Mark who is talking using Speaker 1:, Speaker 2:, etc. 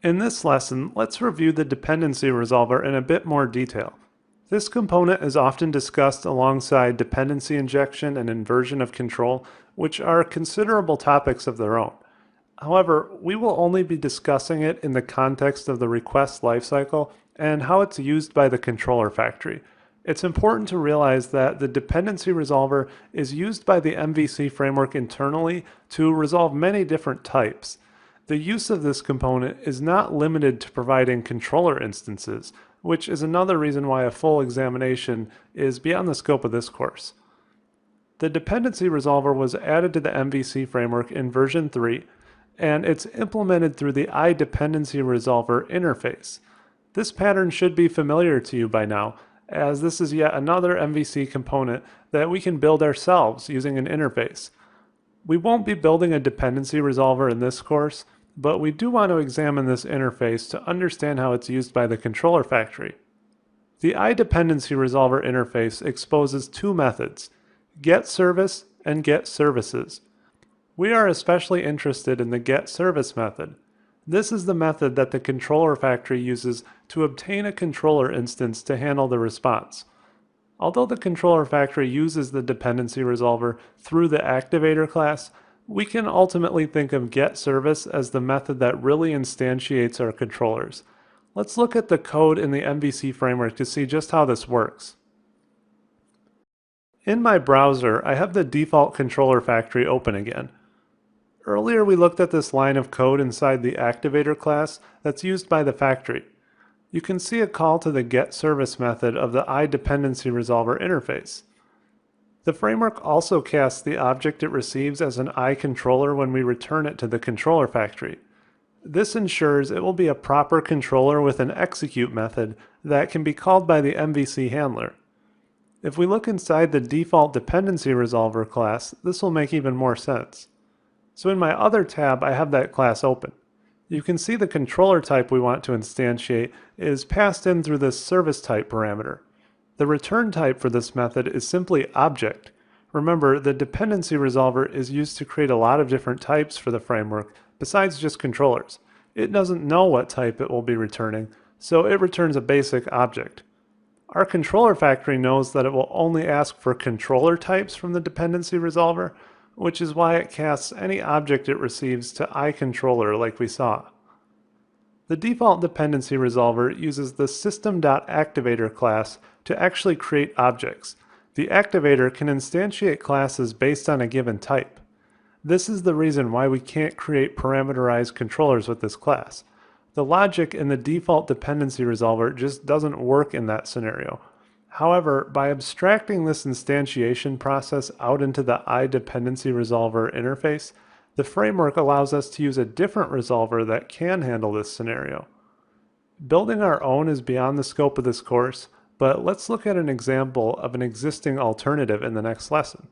Speaker 1: In this lesson, let's review the dependency resolver in a bit more detail. This component is often discussed alongside dependency injection and inversion of control, which are considerable topics of their own. However, we will only be discussing it in the context of the request lifecycle and how it's used by the controller factory. It's important to realize that the dependency resolver is used by the MVC framework internally to resolve many different types. The use of this component is not limited to providing controller instances, which is another reason why a full examination is beyond the scope of this course. The dependency resolver was added to the MVC framework in version 3, and it's implemented through the iDependency Resolver interface. This pattern should be familiar to you by now, as this is yet another MVC component that we can build ourselves using an interface. We won't be building a dependency resolver in this course, but we do want to examine this interface to understand how it's used by the controller factory. The iDependency Resolver interface exposes two methods, getService and getServices. We are especially interested in the getService method. This is the method that the controller factory uses to obtain a controller instance to handle the response. Although the controller factory uses the dependency resolver through the activator class, we can ultimately think of getService as the method that really instantiates our controllers. Let's look at the code in the MVC framework to see just how this works. In my browser, I have the default controller factory open again. Earlier we looked at this line of code inside the activator class that's used by the factory. You can see a call to the getService method of the iDependency Resolver interface. The framework also casts the object it receives as an iController when we return it to the controller factory. This ensures it will be a proper controller with an execute method that can be called by the MVC handler. If we look inside the default dependency resolver class, this will make even more sense. So in my other tab, I have that class open. You can see the controller type we want to instantiate is passed in through this service type parameter. The return type for this method is simply object. Remember, the dependency resolver is used to create a lot of different types for the framework besides just controllers. It doesn't know what type it will be returning, so it returns a basic object. Our controller factory knows that it will only ask for controller types from the dependency resolver, which is why it casts any object it receives to iController like we saw. The default dependency resolver uses the system.activator class to actually create objects. The activator can instantiate classes based on a given type. This is the reason why we can't create parameterized controllers with this class. The logic in the default dependency resolver just doesn't work in that scenario. However, by abstracting this instantiation process out into the iDependency Resolver interface, the framework allows us to use a different resolver that can handle this scenario. Building our own is beyond the scope of this course, but let's look at an example of an existing alternative in the next lesson.